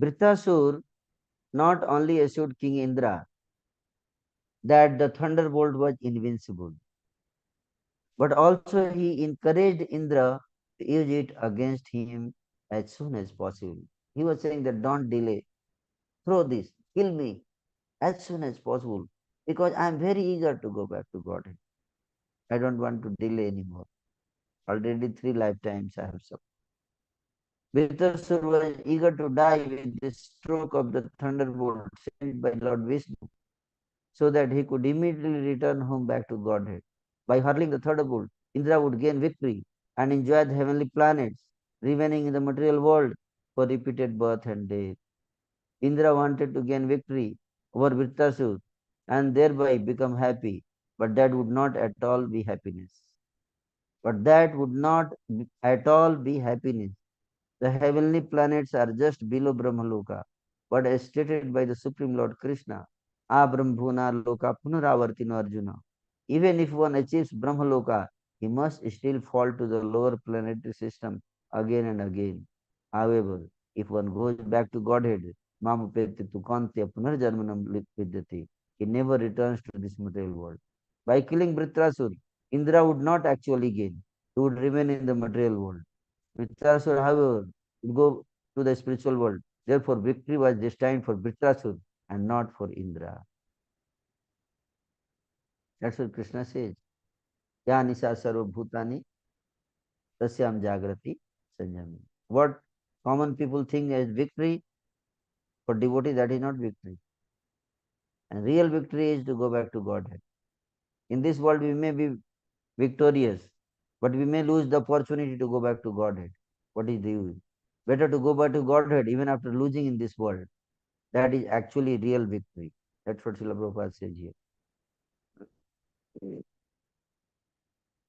Britasur not only assured King Indra that the thunderbolt was invincible, but also he encouraged Indra to use it against him as soon as possible. He was saying that don't delay, throw this, kill me as soon as possible, because I am very eager to go back to Godhead. I don't want to delay anymore. Already 3 lifetimes I have suffered. Vitasur was eager to die with the stroke of the thunderbolt sent by Lord Vishnu, so that he could immediately return home back to Godhead. By hurling the thunderbolt, Indra would gain victory and enjoy the heavenly planets. remaining in the material world for repeated birth and death. Indra wanted to gain victory over Vritrasur and thereby become happy, but that would not at all be happiness. But that would not at all be happiness. The heavenly planets are just below Brahmaloka, but as stated by the Supreme Lord Krishna, Abrahmvuna Loka Punaravartino Arjuna. Even if one achieves Brahmaloka, he must still fall to the lower planetary system again and again. However, if one goes back to Godhead, Mamapeti tu Kantya Punarjarmanam Vidyati, he never returns to this material world. By killing Britrasur, Indra would not actually gain, he would remain in the material world. Vritrasur, however, would go to the spiritual world. Therefore, victory was destined for Vritrasur and not for Indra. That's what Krishna says. Ya Nisa Sarva Bhutani Tasyam Jagrati Sanjami. What common people think as victory, for devotee that is not victory. And real victory is to go back to Godhead. In this world we may be victorious, but we may lose the opportunity to go back to Godhead. What is the use? Better to go back to Godhead even after losing in this world. That is actually real victory. That's what Srila Prabhupada says here.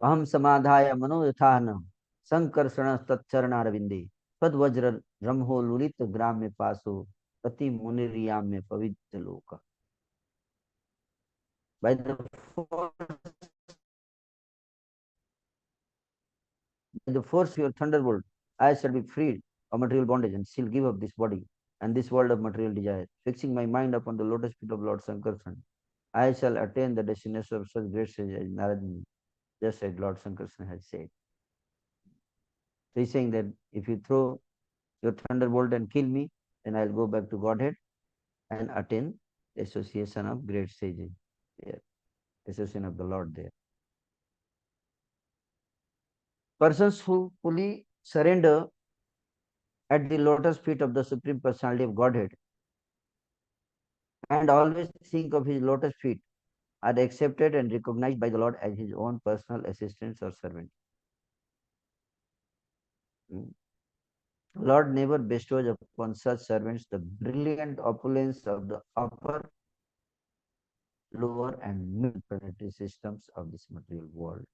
Aham samadhaya mano yathana sankarsana tatcharanaravinde tadvajra ramho lulit gramme paso pati muniriyam pavitra loka. By the force, by the force of your thunderbolt, I shall be freed of material bondage and shall give up this body and this world of material desire. Fixing my mind upon the lotus feet of Lord Sankarsana, I shall attain the destination of such great sage as Narad, just as Lord Sankarsana has said. So he's saying that if you throw your thunderbolt and kill me, then I'll go back to Godhead and attain the association of great sages there, association of the Lord there. Persons who fully surrender at the lotus feet of the Supreme Personality of Godhead and always think of his lotus feet are accepted and recognized by the Lord as his own personal assistants or servants. Lord never bestows upon such servants the brilliant opulence of the upper, lower, and mid planetary systems of this material world.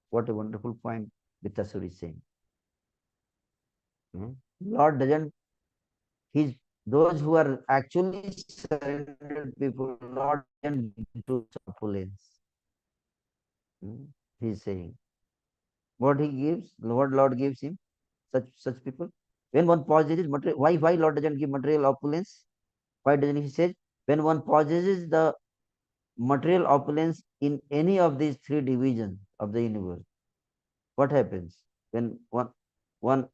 What a wonderful point Vittasur is saying. Lord doesn't, his those who are actually surrendered people, Lord doesn't give to opulence. He is saying. What he gives, Lord gives him, such people. When one possesses material, why Lord doesn't give material opulence? Why doesn't he say when one possesses the material opulence in any of these three divisions of the universe, what happens? When one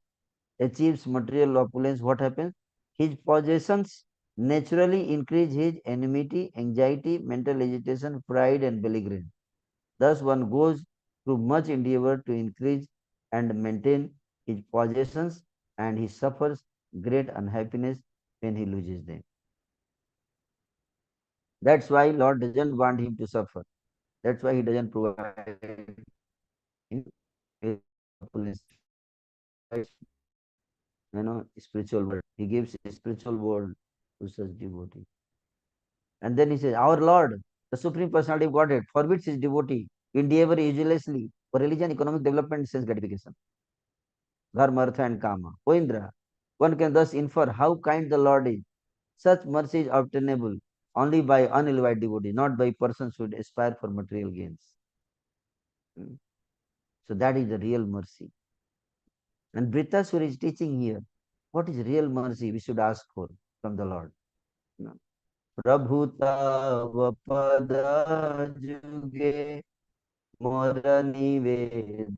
achieves material opulence, what happens? His possessions naturally increase his enmity, anxiety, mental agitation, pride, and belligerence. Thus, one goes through much endeavor to increase and maintain his possessions, and he suffers great unhappiness when he loses them. That's why Lord doesn't want him to suffer. That's why he doesn't provide him with opulence. Spiritual world. He gives a spiritual world to such devotee. And then he says, our Lord, the Supreme Personality of Godhead, forbids his devotee to endeavor uselessly for religion, economic development, sense gratification, dharma, artha, and kama. O Indra, one can thus infer how kind the Lord is. Such mercy is obtainable only by unalloyed devotee, not by persons who aspire for material gains. So that is the real mercy. And Vritrasur is teaching here what is real mercy we should ask for from the Lord. Prabhuta vapada juge mora nivedana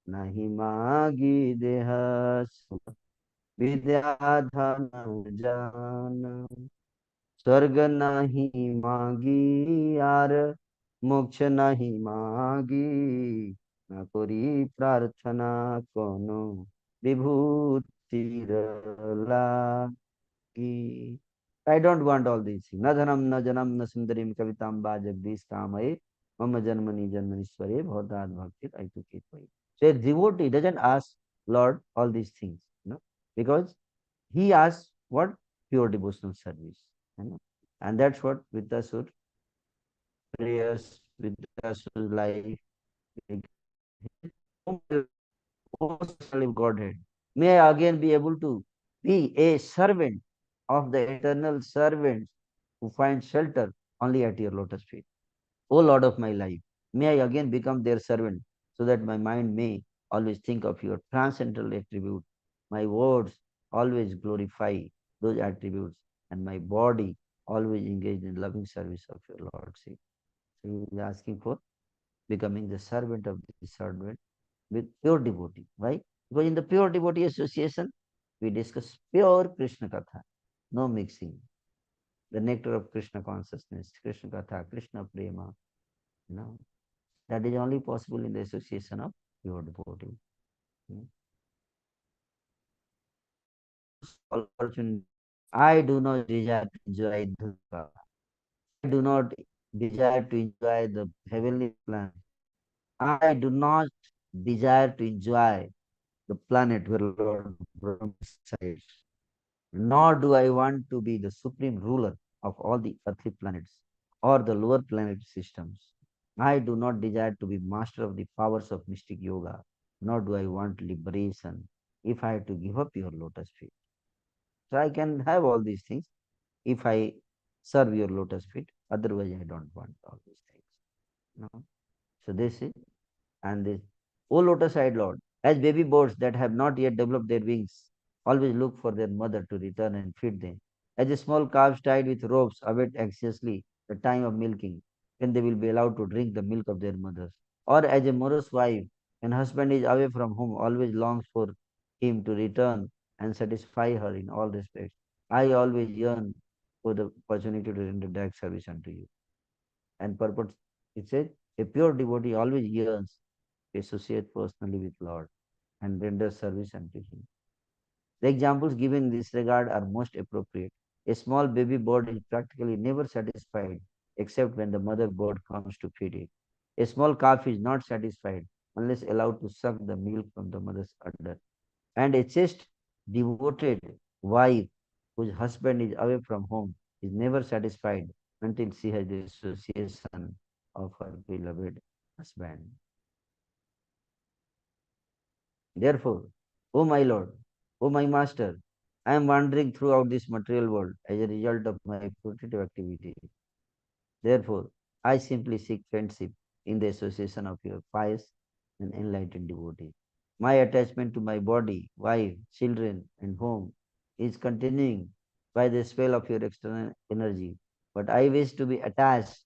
nahi magi dehas vidyadhana jana स्वर्ग नहीं मांगी यार मोक्ष नहीं मांगी न करी प्रार्थना कोनो विभूतिर लागी. I don't want all these things. न धनम न जनम न सुंदरीम कविताम बा जगदीश कामये मम जन्मनि जन्मनीश्वरे भवदाद भक्ति I took it. So a devotee doesn't ask Lord all these things, because he asks what? Pure devotional service. And that's what Vidyasur prayers, Vidyasur life. O Son of Godhead, may I again be able to be a servant of the eternal servants who find shelter only at your lotus feet. O Lord of my life, may I again become their servant so that my mind may always think of your transcendental attributes, my words always glorify those attributes, and my body always engaged in loving service of your Lordship. So he is asking for becoming the servant of the servant with pure devotee. Why? Because in the pure devotee association, we discuss pure Krishna Katha, no mixing. The nectar of Krishna consciousness, Krishna Katha, Krishna Prema, that is only possible in the association of pure devotee. I do not desire to enjoy Dhruva. I do not desire to enjoy the heavenly planet. I do not desire to enjoy the planet where Lord Brahma resides. Nor do I want to be the supreme ruler of all the earthly planets or the lower planet systems. I do not desire to be master of the powers of mystic yoga, nor do I want liberation if I have to give up your lotus feet. So I can have all these things if I serve your lotus feet. Otherwise, I don't want all these things. No? So this is, and this, O lotus-eyed Lord, as baby birds that have not yet developed their wings always look for their mother to return and feed them, as the small calves tied with ropes await anxiously the time of milking, when they will be allowed to drink the milk of their mothers, or as a morose wife, when husband is away from home, always longs for him to return and satisfy her in all respects. I always yearn for the opportunity to render direct service unto you. And purpose, it says, a pure devotee always yearns to associate personally with Lord and render service unto him. The examples given in this regard are most appropriate. A small baby bird is practically never satisfied except when the mother bird comes to feed it. A small calf is not satisfied unless allowed to suck the milk from the mother's udder. And a chaste, devoted wife whose husband is away from home is never satisfied until she has the association of her beloved husband. Therefore, O my Lord, O my Master, I am wandering throughout this material world as a result of my fruitive activity. Therefore, I simply seek friendship in the association of your pious and enlightened devotee. My attachment to my body, wife, children, and home is continuing by the spell of your external energy, but I wish to be attached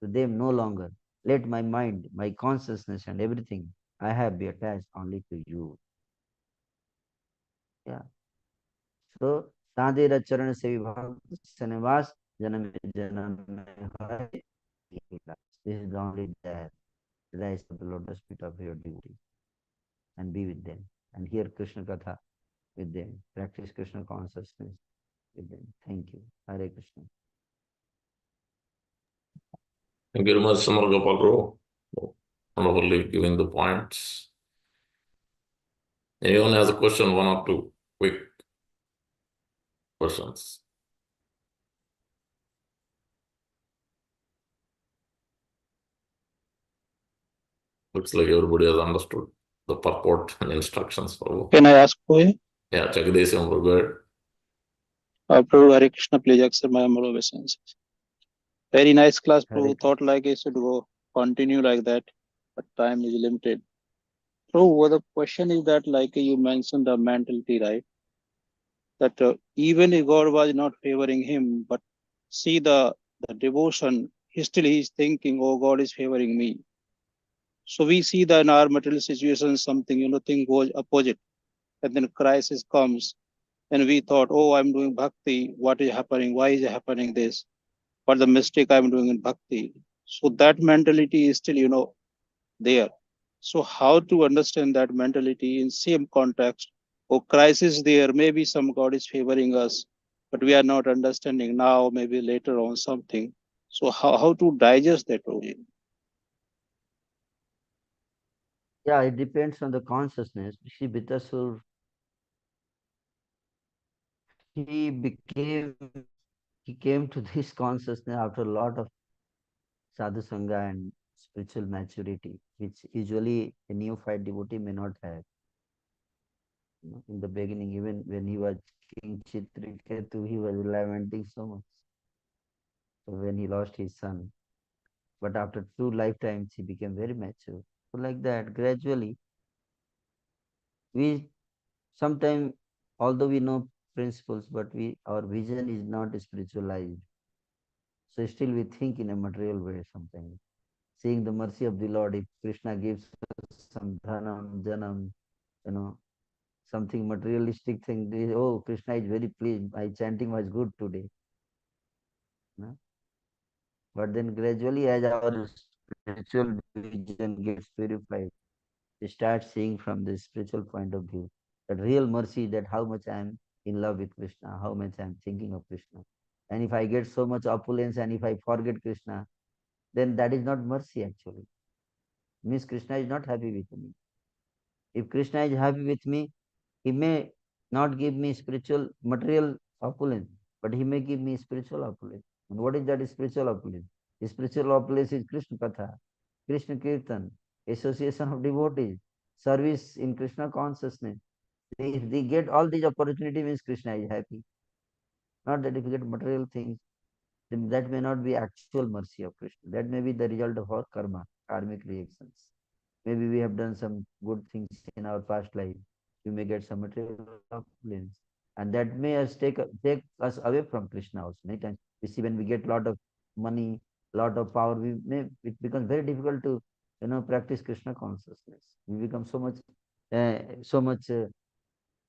to them no longer. Let my mind, my consciousness, and everything I have be attached only to you. Yeah. So, Tadira Charan Sevi Bhakti Sanivas Janame Janame Hai. This is the only desire. Rise to the lotus feet of your devotee and be with them and hear Krishna Katha with them. Practice Krishna consciousness with them. Thank you. Hare Krishna. Thank you very much, Samar Gopal Bro. Wonderfully giving the points. Anyone has a question, one or two quick questions? Looks like everybody has understood the purport and instructions. Prabhu. Can I ask for you? Yeah, Jagdisham, go ahead. Prabhu Hare Krishna, please accept my humble obeisances. Very nice class, Hare Prabhu. Thought like I should go continue like that, but time is limited. Prabhu, well, the question is that, like you mentioned, the mentality, right? That even if God was not favoring him, but see the devotion, he is thinking, oh, God is favoring me. So we see that in our material situation, something, thing goes opposite. And then crisis comes. And we thought, oh, I'm doing bhakti. What is happening? Why is it happening this? What the mistake I'm doing in bhakti? So that mentality is still, there. So how to understand that mentality in same context? Oh, crisis there, maybe some God is favoring us, but we are not understanding now, maybe later on something. So how to digest that? Yeah, it depends on the consciousness. See, Bitasur, he came to this consciousness after a lot of sadhu sangha and spiritual maturity, which usually a neophyte devotee may not have. In the beginning, even when he was King Chitraketu, he was lamenting so much when he lost his son. But after 2 lifetimes, he became very mature. So like that, gradually, we sometimes, although we know principles, but our vision is not spiritualized. So still we think in a material way sometimes. Seeing the mercy of the Lord, if Krishna gives us some dhanam, janam, you know, something materialistic thing, oh, Krishna is very pleased. My chanting was good today. No? But then gradually, as our spiritual vision gets purified, we start seeing from the spiritual point of view that real mercy, that how much I am in love with Krishna, how much I am thinking of Krishna. And if I get so much opulence and if I forget Krishna, then that is not mercy actually. Means Krishna is not happy with me. If Krishna is happy with me, he may not give me spiritual material opulence, but he may give me spiritual opulence. And what is that spiritual opulence? The spiritual opulence is Krishna Katha, Krishna Kirtan, association of devotees, service in Krishna consciousness. If they get all these opportunity means Krishna is happy. Not that if you get material things, then that may not be actual mercy of Krishna. That may be the result of our karma, karmic reactions. Maybe we have done some good things in our past life. We may get some material opulence. And that may take us away from Krishna also. Many times we see when we get a lot of money, lot of power, it becomes very difficult to practice Krishna consciousness. We become so much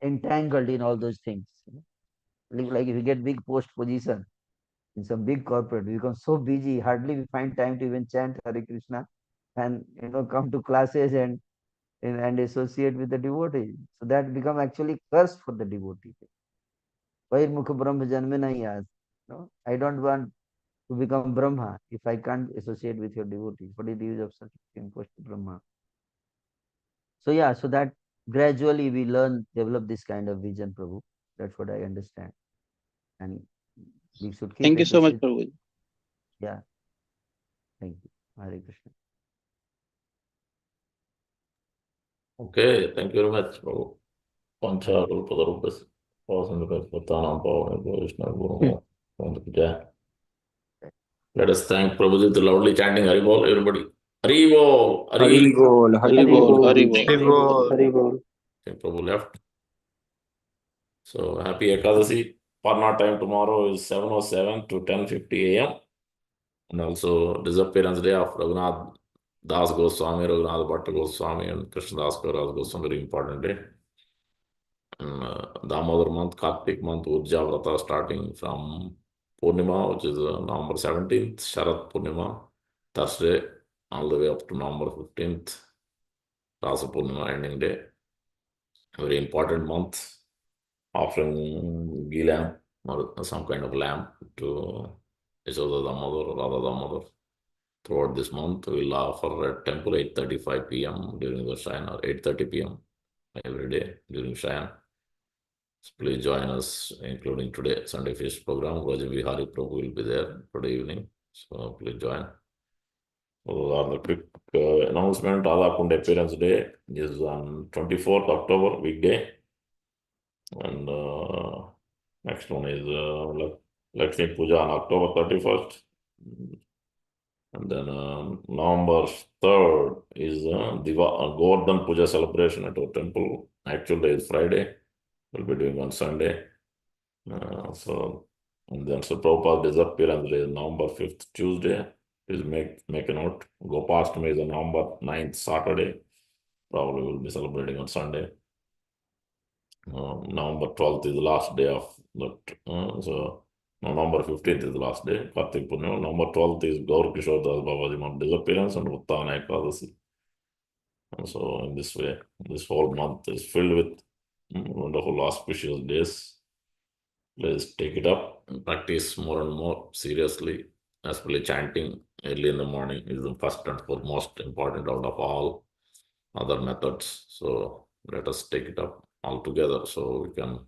entangled in all those things. Like if you get big post position in some big corporate, we become so busy, hardly we find time to even chant Hare Krishna and come to classes and associate with the devotee. So that become actually curse for the devotee. Vairmukha Brahma Janme nahi aas. No, I don't want to become Brahma if I can't associate with your devotee. What is the use of such thing, post Brahma? So yeah, so that gradually we develop this kind of vision, Prabhu. That's what I understand. And we should keep Thank you so much, emphasis. Prabhu. Yeah. Thank you. Hare Krishna. Okay, thank you very much, Prabhu. Pancha Rupa Rupas. Let us thank Prabhuji to loudly chanting Haribol, everybody. Haribol, Hari Bol, Hari Hari Bol, Bol, Hari Bol. Hari Bol. Hari Bol. Okay, Prabhu left. So happy Ekadasi. Parna time tomorrow is 7:07 to 10:50 a.m. And also disappearance day of Raghunath Das Goswami, Raghunath Bhatta Goswami, and Krishnadas Kaviraj Goswami, very important day. And Damodar month, Kartik month, Urja Vrata starting from Purnima, which is November 17th, Sharat Purnima, Thursday, all the way up to November 15th, Rasa Purnima ending day. Very important month, offering ghee lamb or some kind of lamb to Yashoda Damodar, Radha Damodar. Throughout this month, we'll offer at temple 8:35 p.m. during the Shrayan or 8:30 p.m. every day during Shrayan. So please join us, including today, Sunday Feast program. Raja Vihari Prabhu will be there today evening. So please join. On the quick announcement, Radha Kund appearance day is on 24th October, weekday. And next one is Lakshmi Puja on October 31st. And then November 3rd is Govardhan Puja celebration at our temple. Actual day is Friday. We'll be doing on Sunday. And then Prabhupada disappearance day is November 5th, Tuesday. Please make a note. Gopastami is on November 9th, Saturday. Probably we'll be celebrating on Sunday. November 12th is the last day of that. So November 15th is the last day. Kartik Purnima. November 12th is Gaur Kishore Das Babaji month disappearance and Uttana Ekadasi. And so in this way, this whole month is filled with wonderful auspicious days. Please take it up and practice more and more seriously. Especially chanting early in the morning is the first and foremost important out of all. other methods. So let us take it up all together so we can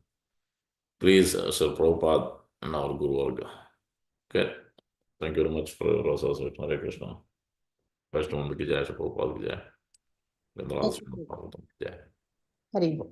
please Sir Prabhupada and our Guru Varga. Okay. Thank you very much for your rosas. Hare Krishna. Vaishnav ki jai, Sir Prabhupada ki jai. Vrindavan Sri Prabhupada ki jai. Hari Bol.